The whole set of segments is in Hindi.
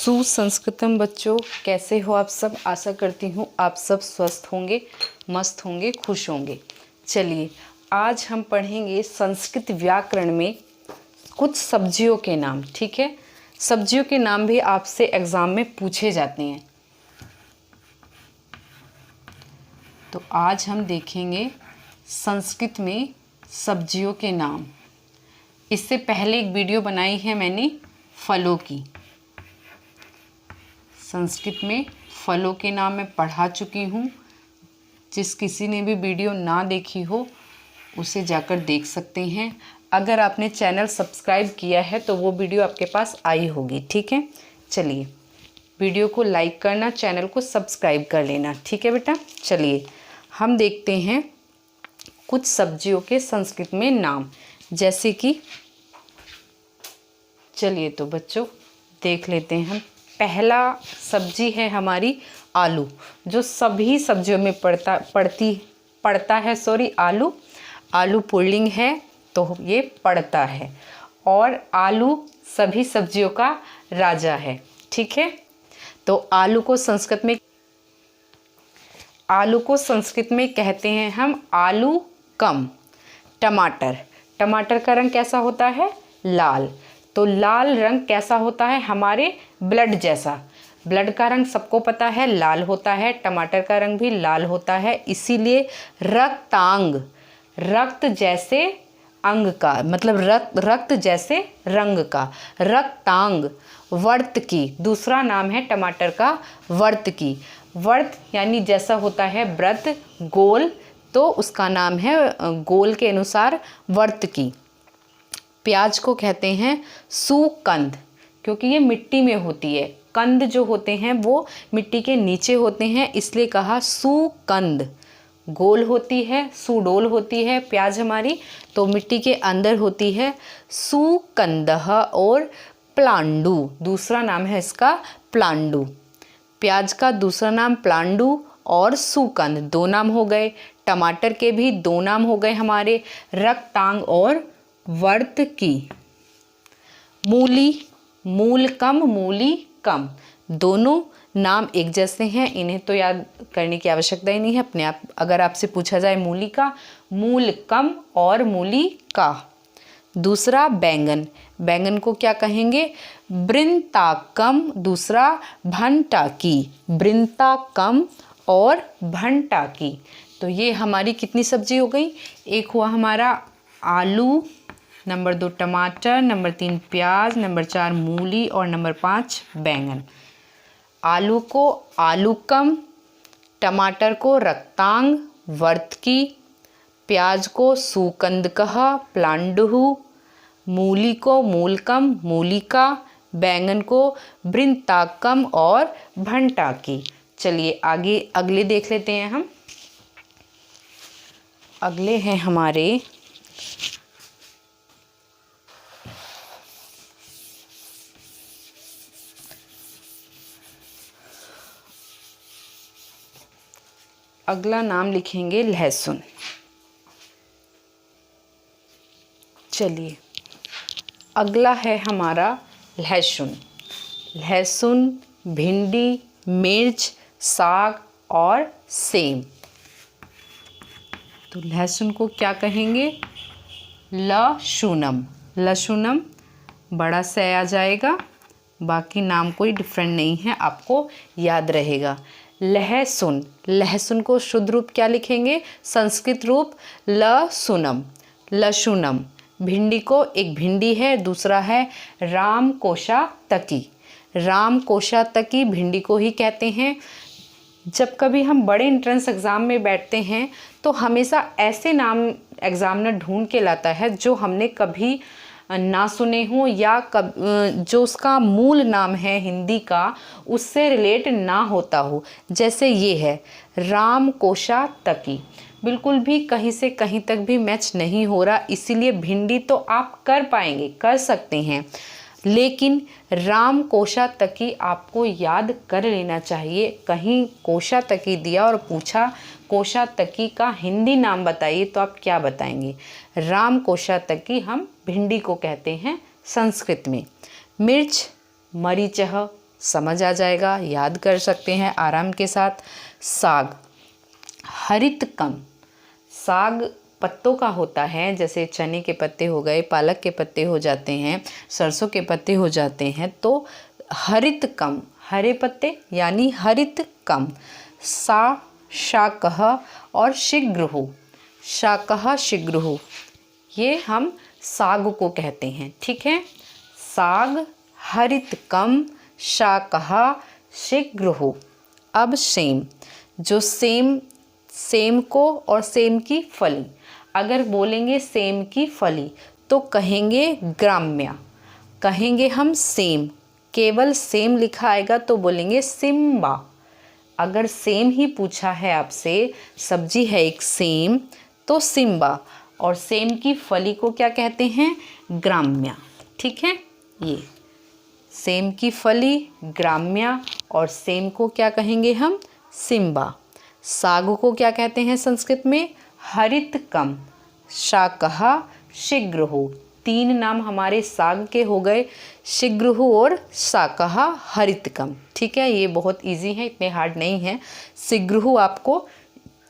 सुसंस्कृतम बच्चों, कैसे हो आप सब। आशा करती हूँ आप सब स्वस्थ होंगे, मस्त होंगे, खुश होंगे। चलिए आज हम पढ़ेंगे संस्कृत व्याकरण में कुछ सब्जियों के नाम। ठीक है, सब्जियों के नाम भी आपसे एग्ज़ाम में पूछे जाते हैं। तो आज हम देखेंगे संस्कृत में सब्जियों के नाम। इससे पहले एक वीडियो बनाई है मैंने फलों की। संस्कृत में फलों के नाम मैं पढ़ा चुकी हूँ। जिस किसी ने भी वीडियो ना देखी हो उसे जाकर देख सकते हैं। अगर आपने चैनल सब्सक्राइब किया है तो वो वीडियो आपके पास आई होगी। ठीक है, चलिए वीडियो को लाइक करना, चैनल को सब्सक्राइब कर लेना। ठीक है बेटा, चलिए हम देखते हैं कुछ सब्जियों के संस्कृत में नाम। जैसे कि चलिए तो बच्चों देख लेते हैं हम। पहला सब्जी है हमारी आलू, जो सभी सब्जियों में पड़ता है। आलू। आलू पुल्लिंग है तो ये पड़ता है, और आलू सभी सब्जियों का राजा है। ठीक है, तो आलू को संस्कृत में कहते हैं हम आलू कम। टमाटर का रंग कैसा होता है? लाल। तो लाल रंग कैसा होता है? हमारे ब्लड जैसा। ब्लड का रंग सबको पता है लाल होता है, टमाटर का रंग भी लाल होता है। इसीलिए रक्तांग, रक्त जैसे अंग का मतलब रक्त जैसे रंग का, रक्तांग। वर्तकी दूसरा नाम है टमाटर का, वर्तकी। वर्त यानी जैसा होता है व्रत, गोल, तो उसका नाम है गोल के अनुसार वर्तकी। प्याज को कहते हैं सुकंद, क्योंकि ये मिट्टी में होती है। कंद जो होते हैं वो मिट्टी के नीचे होते हैं, इसलिए कहा सुकंद। गोल होती है, सुडोल होती है प्याज हमारी, तो मिट्टी के अंदर होती है। सुकंदह और प्लांडु दूसरा नाम है इसका, प्लांडु। प्याज का दूसरा नाम प्लांडु और सुकंद, दो नाम हो गए। टमाटर के भी दो नाम हो गए हमारे, रक्तांग और वर्तकी। मूली, मूलकम, मूली कम, दोनों नाम एक जैसे हैं। इन्हें तो याद करने की आवश्यकता ही नहीं है अपने आप। अगर आपसे पूछा जाए मूली का, मूलकम और मूली का। दूसरा बैंगन, बैंगन को क्या कहेंगे? बृंताकम, दूसरा भंटाकी। बृंताकम और भंटाकी। तो ये हमारी कितनी सब्जी हो गई? एक हुआ हमारा आलू, नंबर 2 टमाटर, नंबर 3 प्याज, नंबर 4 मूली और नंबर 5 बैंगन। आलू को आलूकम, टमाटर को रक्तांग वर्तकी, प्याज को सुकंदकह प्लांडुहु, मूली को मूलकम मूलिका, बैंगन को बृंताकम और भंटाकी। चलिए आगे अगले देख लेते हैं हम। अगले हैं हमारे अगला नाम लिखेंगे लहसुन। चलिए अगला है हमारा लहसुन। लहसुन, भिंडी, मिर्च, साग और सेम। तो लहसुन को क्या कहेंगे? लशुनम। लशुनम बड़ा से आ जाएगा, बाकी नाम कोई डिफरेंट नहीं है, आपको याद रहेगा। लहसुन, लहसुन को शुद्ध रूप क्या लिखेंगे? संस्कृत रूप लसुनम, लशुनम। भिंडी को एक भिंडी है, दूसरा है रामकोशातकी। रामकोशातकी भिंडी को ही कहते हैं। जब कभी हम बड़े एंट्रेंस एग्ज़ाम में बैठते हैं तो हमेशा ऐसे नाम एग्ज़ामिनर ढूंढ के लाता है जो हमने कभी ना सुने हो, या जो उसका मूल नाम है हिंदी का उससे रिलेट ना होता हो। जैसे ये है रामकोशातकी, बिल्कुल भी कहीं से कहीं तक भी मैच नहीं हो रहा। इसीलिए भिंडी तो आप कर पाएंगे, कर सकते हैं, लेकिन रामकोशातकी आपको याद कर लेना चाहिए। कहीं कोशातकी दिया और पूछा कोशातकी का हिंदी नाम बताइए, तो आप क्या बताएंगे? रामकोशातकी हम भिंडी को कहते हैं संस्कृत में। मिर्च, मरीचः, समझ आ जाएगा, याद कर सकते हैं आराम के साथ। साग, हरितकम। साग पत्तों का होता है, जैसे चने के पत्ते हो गए, पालक के पत्ते हो जाते हैं, सरसों के पत्ते हो जाते हैं, तो हरितकम, हरे पत्ते यानी हरितकम। शाकह और शीघ्रहु, शाकह शीघ्रहु, ये हम साग को कहते हैं। ठीक है, साग, हरितकम, शाकह, शीघ्रहु। अब सेम, जो सेम को और सेम की फली, अगर बोलेंगे सेम की फली तो कहेंगे ग्राम्या, कहेंगे हम सेम, केवल सेम लिखा आएगा तो बोलेंगे सिम्बा। अगर सेम ही पूछा है आपसे, सब्जी है एक सेम, तो सिम्बा, और सेम की फली को क्या कहते हैं, ग्राम्या। ठीक है, ये सेम की फली ग्राम्या, और सेम को क्या कहेंगे हम, सिम्बा। साग को क्या कहते हैं संस्कृत में, हरितकम, शाकह, शीघ्रहु। 3 नाम हमारे साग के हो गए, शीघ्रहु और शाकह, हरितकम। ठीक है, ये बहुत इजी है, इतने हार्ड नहीं है। शीघ्रहु आपको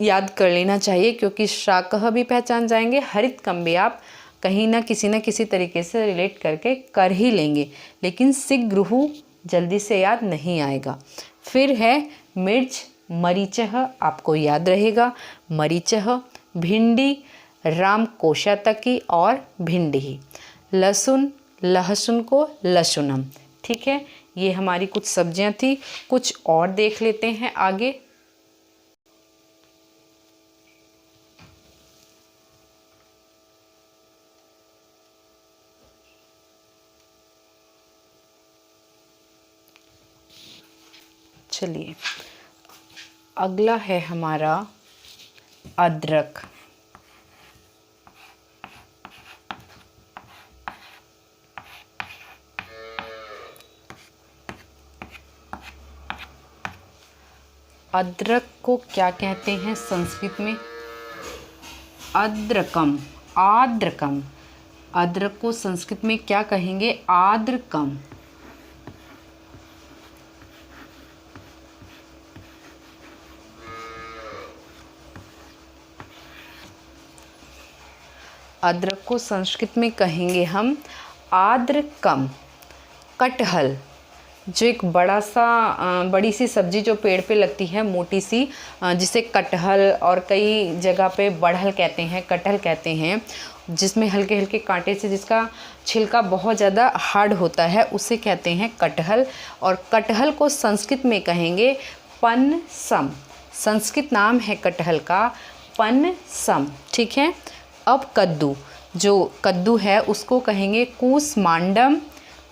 याद कर लेना चाहिए, क्योंकि शाकह भी पहचान जाएंगे, हरितकम भी आप कहीं ना किसी तरीके से रिलेट करके कर ही लेंगे, लेकिन शीघ्रहु जल्दी से याद नहीं आएगा। फिर है मिर्च, मरीचह, आपको याद रहेगा, मरीचह। भिंडी, राम कोशातकी और भिंडी। लहसुन, लहसुन को लहसुनम। ठीक है, ये हमारी कुछ सब्जियां थी, कुछ और देख लेते हैं आगे। चलिए, अगला है हमारा अदरक। अदरक को क्या कहते हैं संस्कृत में, अद्रकम, आद्रकम। अदरक को संस्कृत में क्या कहेंगे, आद्रकम। अदरक को संस्कृत में कहेंगे हम आद्रकम। कटहल, जो एक बड़ी सी सब्जी जो पेड़ पे लगती है, मोटी सी, जिसे कटहल और कई जगह पे बढ़ल कहते हैं, कटहल कहते हैं, जिसमें हल्के हल्के कांटे से, जिसका छिलका बहुत ज़्यादा हार्ड होता है, उसे कहते हैं कटहल। और कटहल को संस्कृत में कहेंगे पनसम। संस्कृत नाम है कटहल का पनसम। ठीक है, अब कद्दू, जो कद्दू है उसको कहेंगे कूसमांडम,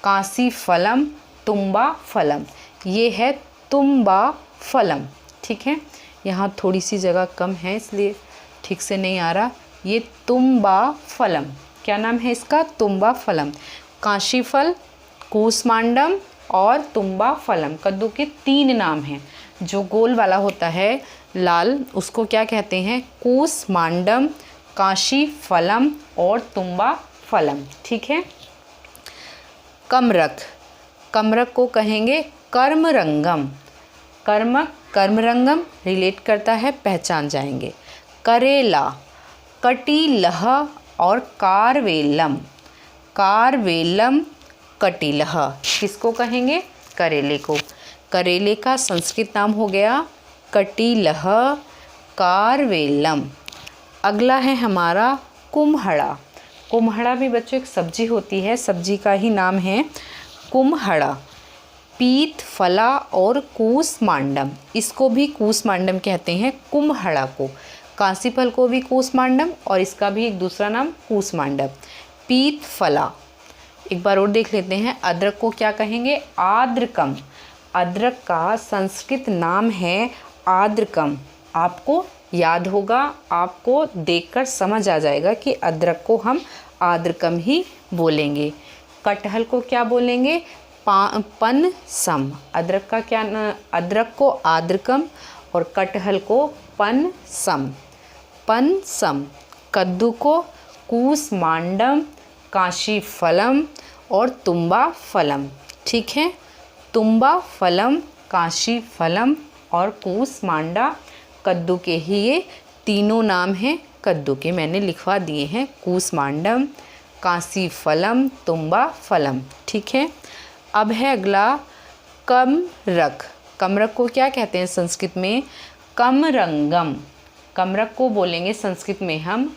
कांसी फलम, तुम्बा फलम। ये है तुम्बा फलम। ठीक है, यहाँ थोड़ी सी जगह कम है इसलिए ठीक से नहीं आ रहा। ये तुम्बा फलम, क्या नाम है इसका, तुम्बा फलम। कांशी फल, कूसमांडम और तुम्बा फलम, कद्दू के 3 नाम हैं। जो गोल वाला होता है लाल, उसको क्या कहते हैं, कूसमांडम, कांशी फलम और तुम्बा फलम। ठीक है, कमरक, कमरक को कहेंगे कर्मरंगम। कर्मरंगम रिलेट करता है, पहचान जाएंगे। करेला, कटिलह और कारवेलम। कारवेलम, कटिलह, किसको कहेंगे, करेले को। करेले का संस्कृत नाम हो गया कटिलह, कारवेलम। अगला है हमारा कुम्हड़ा। कुम्हड़ा भी बच्चों एक सब्जी होती है, सब्जी का ही नाम है कुम्हड़ा। पीत फला और कूसमांडम, इसको भी कूसमांडम कहते हैं, कुम्हड़ा को। कांसी फल को भी कूसमांडम और इसका भी एक दूसरा नाम कूसमांडम। पीत फला, एक बार और देख लेते हैं। अदरक को क्या कहेंगे, आद्रकम। अदरक का संस्कृत नाम है आद्रकम। आपको याद होगा, आपको देखकर समझ आ जाएगा कि अदरक को हम आद्रकम ही बोलेंगे। कटहल को क्या बोलेंगे, पनसम। अदरक का क्या, अदरक को आद्रकम और कटहल को पनसम। पनसम। कद्दू को कूसमांडम, कांशी फलम और तुम्बा फलम। ठीक है, तुम्बा फलम, काशी फलम और कूसमांडा कद्दू के ही ये तीनों नाम हैं कद्दू के, मैंने लिखवा दिए हैं, कूसमांडम, काशी फलम, तुम्बा फलम। ठीक है, अब है अगला कमरक। कमरक को क्या कहते हैं संस्कृत में? कमरंगम। कमरक को बोलेंगे संस्कृत में हम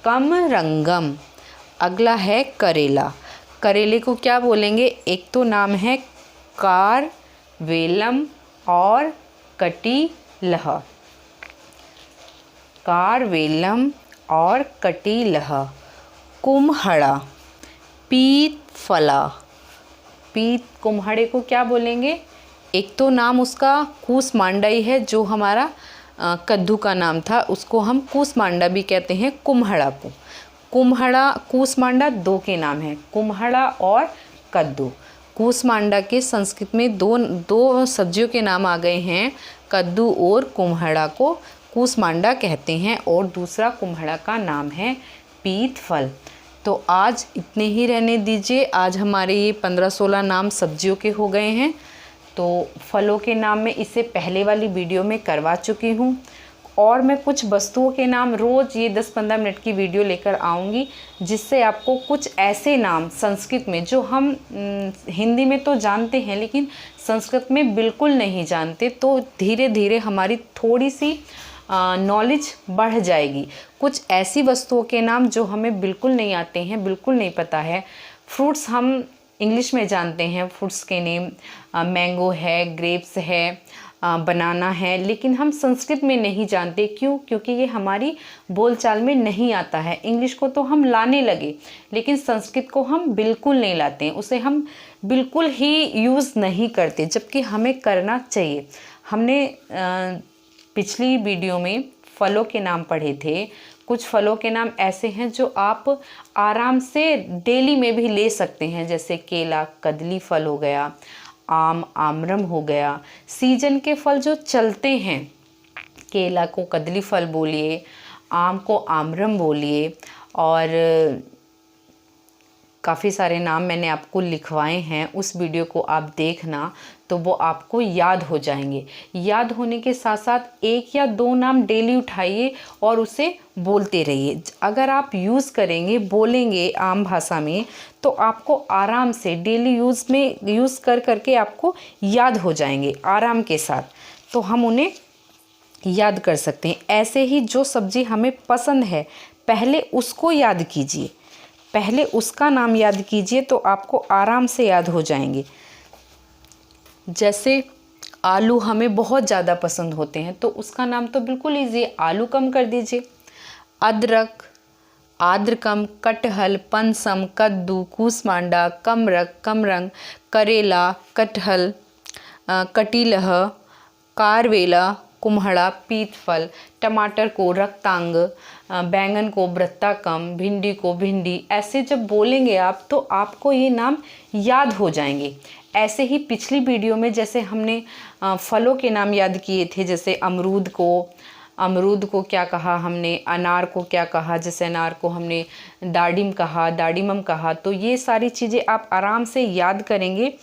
कमरंगम। अगला है करेला। करेले को क्या बोलेंगे? एक तो नाम है कारवेलम और कटिलह। कारवेलम और कटिलह। कुम्हड़ा, पीतफला। कुम्हड़े को क्या बोलेंगे? एक तो नाम उसका कूसमांडा ही है, जो हमारा कद्दू का नाम था उसको हम कूसमांडा भी कहते हैं कुम्हड़ा को। कुम्हड़ा कूसमांडा दो के नाम है, कुम्हड़ा और कद्दू। कूसमांडा के संस्कृत में दो सब्जियों के नाम आ गए हैं, कद्दू और कुम्हड़ा को कूसमांडा कहते हैं, और दूसरा कुम्हड़ा का नाम है पीतफल। तो आज इतने ही रहने दीजिए। आज हमारे ये 15-16 नाम सब्जियों के हो गए हैं। तो फलों के नाम में इससे पहले वाली वीडियो में करवा चुकी हूँ, और मैं कुछ वस्तुओं के नाम रोज़ ये 10-15 मिनट की वीडियो लेकर आऊँगी, जिससे आपको कुछ ऐसे नाम संस्कृत में जो हम हिंदी में तो जानते हैं लेकिन संस्कृत में बिल्कुल नहीं जानते, तो धीरे धीरे हमारी थोड़ी सी नॉलेज बढ़ जाएगी। कुछ ऐसी वस्तुओं के नाम जो हमें बिल्कुल नहीं आते हैं, बिल्कुल नहीं पता है। फ्रूट्स हम इंग्लिश में जानते हैं, फ्रूट्स के नेम मैंगो है, ग्रेप्स है, बनाना है, लेकिन हम संस्कृत में नहीं जानते। क्यों? क्योंकि ये हमारी बोलचाल में नहीं आता है। इंग्लिश को तो हम लाने लगे, लेकिन संस्कृत को हम बिल्कुल नहीं लाते हैं, उसे हम बिल्कुल ही यूज़ नहीं करते, जबकि हमें करना चाहिए। हमने पिछली वीडियो में फलों के नाम पढ़े थे। कुछ फलों के नाम ऐसे हैं जो आप आराम से डेली में भी ले सकते हैं, जैसे केला कदली फल हो गया, आम आमरम हो गया। सीजन के फल जो चलते हैं, केला को कदली फल बोलिए, आम को आमरम बोलिए, और काफ़ी सारे नाम मैंने आपको लिखवाए हैं। उस वीडियो को आप देखना तो वो आपको याद हो जाएंगे। याद होने के साथ साथ 1 या 2 नाम डेली उठाइए और उसे बोलते रहिए। अगर आप यूज़ करेंगे, बोलेंगे आम भाषा में, तो आपको आराम से डेली यूज़ करके आपको याद हो जाएंगे आराम के साथ, तो हम उन्हें याद कर सकते हैं। ऐसे ही जो सब्ज़ी हमें पसंद है, पहले उसको याद कीजिए, पहले उसका नाम याद कीजिए, तो आपको आराम से याद हो जाएंगे। जैसे आलू हमें बहुत ज़्यादा पसंद होते हैं, तो उसका नाम तो बिल्कुल ईजी है, आलू कम कर दीजिए। अदरक, आद्रकम, कटहल, पनसम, कद्दू, कूसमांडा, कमरक, कमरंग, करेला, कटहल, कटिलह, कारवेला, कुम्हड़ा, पीतफल, टमाटर को रक्तांग, बैंगन को वृत्ताकम, भिंडी को भिंडी। ऐसे जब बोलेंगे आप तो आपको ये नाम याद हो जाएंगे। ऐसे ही पिछली वीडियो में जैसे हमने फलों के नाम याद किए थे, जैसे अमरूद को क्या कहा हमने, अनार को क्या कहा, जैसे अनार को हमने दाडिम कहा, दाडिमम कहा। तो ये सारी चीज़ें आप आराम से याद करेंगे।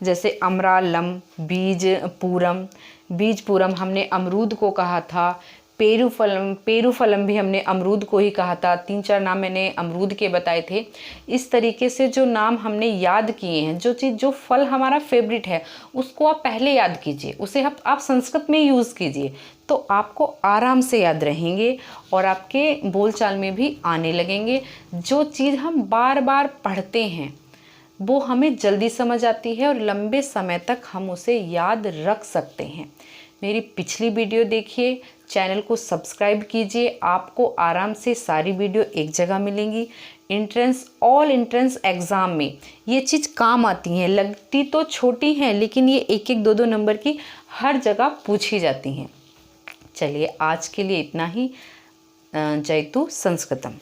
जैसे अमरालम, बीज पूरम हमने अमरूद को कहा था। पेरूफलम भी हमने अमरूद को ही कहा था। 3-4 नाम मैंने अमरूद के बताए थे। इस तरीके से जो नाम हमने याद किए हैं, जो फल हमारा फेवरेट है, उसको आप पहले याद कीजिए, उसे आप संस्कृत में यूज़ कीजिए, तो आपको आराम से याद रहेंगे और आपके बोलचाल में भी आने लगेंगे। जो चीज़ हम बार बार पढ़ते हैं वो हमें जल्दी समझ आती है और लंबे समय तक हम उसे याद रख सकते हैं। मेरी पिछली वीडियो देखिए, चैनल को सब्सक्राइब कीजिए, आपको आराम से सारी वीडियो एक जगह मिलेंगी। ऑल एंट्रेंस एग्ज़ाम में ये चीज़ काम आती हैं। लगती तो छोटी हैं, लेकिन ये 1-1, 2-2 नंबर की हर जगह पूछी जाती हैं। चलिए आज के लिए इतना ही। जयतु संस्कृतम।